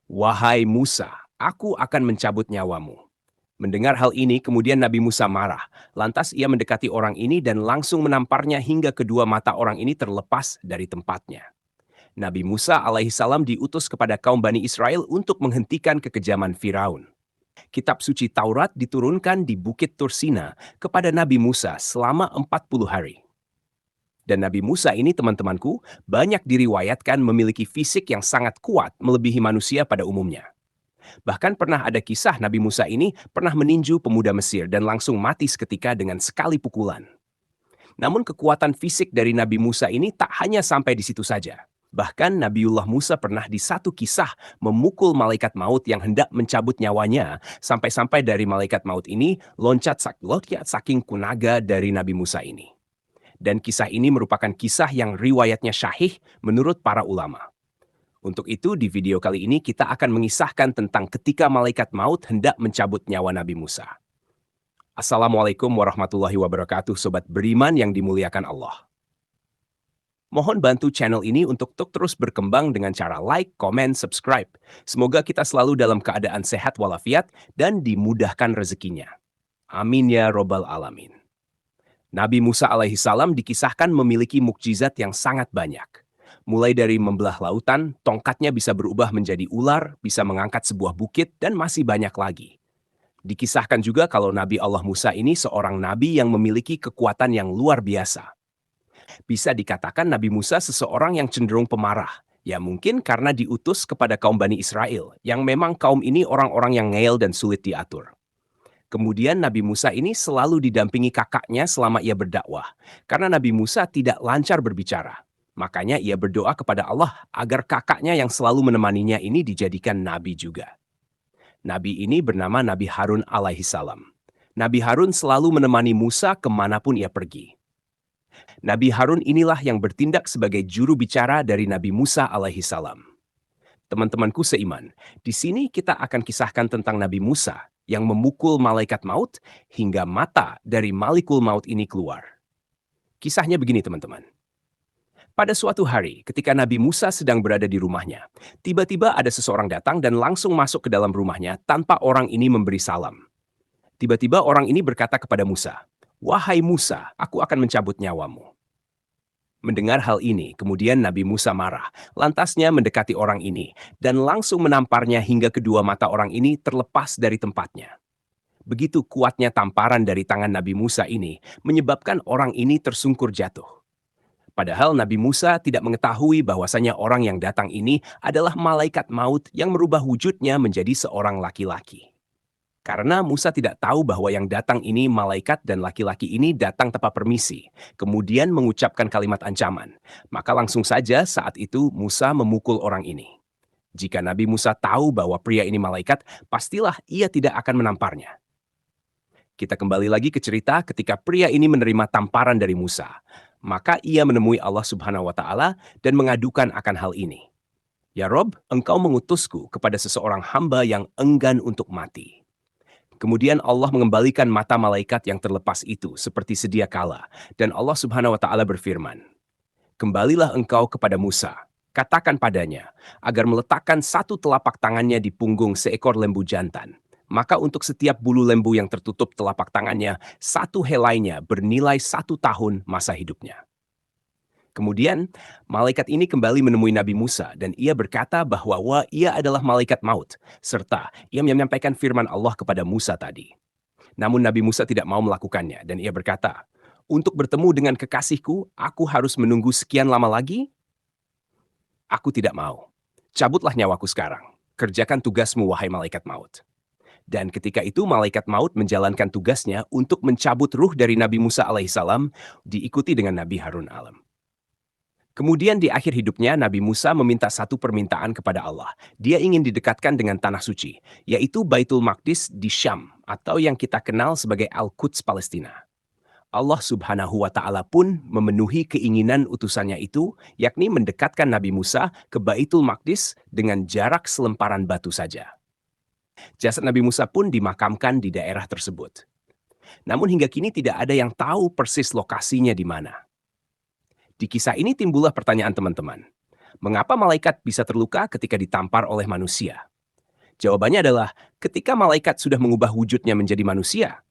Wahai Musa, aku akan mencabut nyawamu. Mendengar hal ini, kemudian Nabi Musa marah. Lantas ia mendekati orang ini dan langsung menamparnya hingga kedua mata orang ini terlepas dari tempatnya. Nabi Musa alaihissalam diutus kepada kaum Bani Israel untuk menghentikan kekejaman Firaun. Kitab suci Taurat diturunkan di Bukit Tursina kepada Nabi Musa selama 40 hari. Dan Nabi Musa ini, teman-temanku, banyak diriwayatkan memiliki fisik yang sangat kuat melebihi manusia pada umumnya. Bahkan pernah ada kisah Nabi Musa ini pernah meninju pemuda Mesir dan langsung mati seketika dengan sekali pukulan. Namun kekuatan fisik dari Nabi Musa ini tak hanya sampai di situ saja. Bahkan Nabiullah Musa pernah di satu kisah memukul malaikat maut yang hendak mencabut nyawanya, sampai-sampai dari malaikat maut ini loncat saking kunaga dari Nabi Musa ini. Dan kisah ini merupakan kisah yang riwayatnya syahih menurut para ulama. Untuk itu, di video kali ini kita akan mengisahkan tentang ketika malaikat maut hendak mencabut nyawa Nabi Musa. Assalamualaikum warahmatullahi wabarakatuh, sobat beriman yang dimuliakan Allah. Mohon bantu channel ini untuk terus berkembang dengan cara like, komen, subscribe. Semoga kita selalu dalam keadaan sehat walafiat dan dimudahkan rezekinya. Amin ya robbal alamin. Nabi Musa alaihissalam dikisahkan memiliki mukjizat yang sangat banyak. Mulai dari membelah lautan, tongkatnya bisa berubah menjadi ular, bisa mengangkat sebuah bukit, dan masih banyak lagi. Dikisahkan juga kalau Nabi Allah Musa ini seorang nabi yang memiliki kekuatan yang luar biasa. Bisa dikatakan Nabi Musa seseorang yang cenderung pemarah. Ya mungkin karena diutus kepada kaum Bani Israel, yang memang kaum ini orang-orang yang ngeyel dan sulit diatur. Kemudian Nabi Musa ini selalu didampingi kakaknya selama ia berdakwah, karena Nabi Musa tidak lancar berbicara. Makanya ia berdoa kepada Allah agar kakaknya yang selalu menemaninya ini dijadikan nabi juga. Nabi ini bernama Nabi Harun alaihissalam. Nabi Harun selalu menemani Musa kemanapun ia pergi. Nabi Harun inilah yang bertindak sebagai juru bicara dari Nabi Musa alaihissalam. Teman-temanku seiman, di sini kita akan kisahkan tentang Nabi Musa yang memukul malaikat maut hingga mata dari Malikul Maut ini keluar. Kisahnya begini, teman-teman. Pada suatu hari, ketika Nabi Musa sedang berada di rumahnya, tiba-tiba ada seseorang datang dan langsung masuk ke dalam rumahnya tanpa orang ini memberi salam. Tiba-tiba orang ini berkata kepada Musa, "Wahai Musa, aku akan mencabut nyawamu." Mendengar hal ini, kemudian Nabi Musa marah, lantasnya mendekati orang ini, dan langsung menamparnya hingga kedua mata orang ini terlepas dari tempatnya. Begitu kuatnya tamparan dari tangan Nabi Musa ini, menyebabkan orang ini tersungkur jatuh. Padahal Nabi Musa tidak mengetahui bahwasanya orang yang datang ini adalah malaikat maut yang merubah wujudnya menjadi seorang laki-laki. Karena Musa tidak tahu bahwa yang datang ini malaikat dan laki-laki ini datang tanpa permisi, kemudian mengucapkan kalimat ancaman. Maka langsung saja saat itu Musa memukul orang ini. Jika Nabi Musa tahu bahwa pria ini malaikat, pastilah ia tidak akan menamparnya. Kita kembali lagi ke cerita ketika pria ini menerima tamparan dari Musa. Maka ia menemui Allah Subhanahu wa Ta'ala dan mengadukan akan hal ini. "Ya Rob, engkau mengutusku kepada seseorang hamba yang enggan untuk mati." Kemudian Allah mengembalikan mata malaikat yang terlepas itu seperti sedia kala. Dan Allah Subhanahu wa Ta'ala berfirman, "Kembalilah engkau kepada Musa. Katakan padanya, agar meletakkan satu telapak tangannya di punggung seekor lembu jantan. Maka untuk setiap bulu lembu yang tertutup telapak tangannya, satu helainya bernilai 1 tahun masa hidupnya." Kemudian, malaikat ini kembali menemui Nabi Musa dan ia berkata bahwa ia adalah malaikat maut, serta ia menyampaikan firman Allah kepada Musa tadi. Namun Nabi Musa tidak mau melakukannya dan ia berkata, "Untuk bertemu dengan kekasihku, aku harus menunggu sekian lama lagi? Aku tidak mau. Cabutlah nyawaku sekarang. Kerjakan tugasmu, wahai malaikat maut." Dan ketika itu malaikat maut menjalankan tugasnya untuk mencabut ruh dari Nabi Musa alaihissalam, diikuti dengan Nabi Harun alam. Kemudian di akhir hidupnya Nabi Musa meminta satu permintaan kepada Allah. Dia ingin didekatkan dengan tanah suci, yaitu Baitul Maqdis di Syam atau yang kita kenal sebagai Al-Quds Palestina. Allah Subhanahu wa Ta'ala pun memenuhi keinginan utusannya itu, yakni mendekatkan Nabi Musa ke Baitul Maqdis dengan jarak selemparan batu saja. Jasad Nabi Musa pun dimakamkan di daerah tersebut. Namun hingga kini tidak ada yang tahu persis lokasinya di mana. Di kisah ini timbullah pertanyaan teman-teman. Mengapa malaikat bisa terluka ketika ditampar oleh manusia? Jawabannya adalah ketika malaikat sudah mengubah wujudnya menjadi manusia,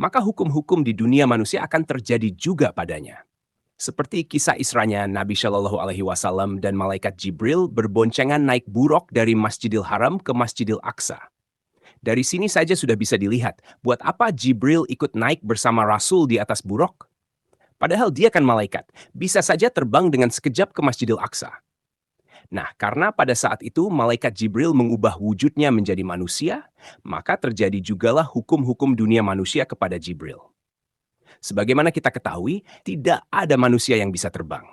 maka hukum-hukum di dunia manusia akan terjadi juga padanya. Seperti kisah Isranya Nabi Shallallahu Alaihi Wasallam dan malaikat Jibril berboncengan naik buruk dari Masjidil Haram ke Masjidil Aqsa. Dari sini saja sudah bisa dilihat buat apa Jibril ikut naik bersama Rasul di atas buruk. Padahal dia kan malaikat, bisa saja terbang dengan sekejap ke Masjidil Aqsa. Nah, karena pada saat itu malaikat Jibril mengubah wujudnya menjadi manusia, maka terjadi jugalah hukum-hukum dunia manusia kepada Jibril. Sebagaimana kita ketahui, tidak ada manusia yang bisa terbang.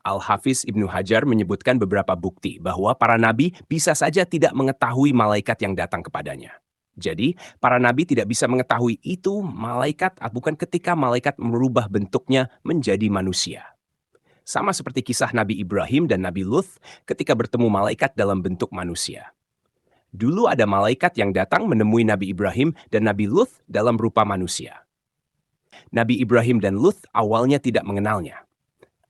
Al-Hafiz Ibnu Hajar menyebutkan beberapa bukti bahwa para nabi bisa saja tidak mengetahui malaikat yang datang kepadanya. Jadi, para nabi tidak bisa mengetahui itu malaikat bukan ketika malaikat merubah bentuknya menjadi manusia. Sama seperti kisah Nabi Ibrahim dan Nabi Luth ketika bertemu malaikat dalam bentuk manusia. Dulu ada malaikat yang datang menemui Nabi Ibrahim dan Nabi Luth dalam rupa manusia. Nabi Ibrahim dan Luth awalnya tidak mengenalnya.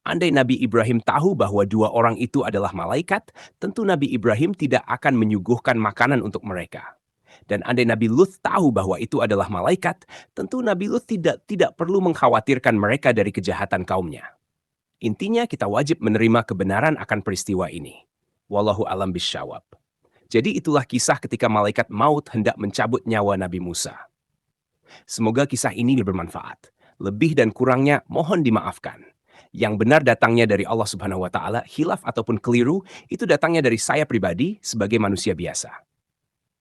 Andai Nabi Ibrahim tahu bahwa dua orang itu adalah malaikat, tentu Nabi Ibrahim tidak akan menyuguhkan makanan untuk mereka. Dan andai Nabi Luth tahu bahwa itu adalah malaikat, tentu Nabi Luth tidak perlu mengkhawatirkan mereka dari kejahatan kaumnya. Intinya kita wajib menerima kebenaran akan peristiwa ini. Wallahu alam bisyawab. Jadi itulah kisah ketika malaikat maut hendak mencabut nyawa Nabi Musa. Semoga kisah ini bermanfaat. Lebih dan kurangnya mohon dimaafkan. Yang benar datangnya dari Allah Subhanahu wa taala, khilaf ataupun keliru itu datangnya dari saya pribadi sebagai manusia biasa.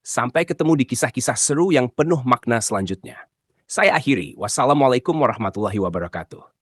Sampai ketemu di kisah-kisah seru yang penuh makna selanjutnya. Saya akhiri. Wassalamualaikum warahmatullahi wabarakatuh.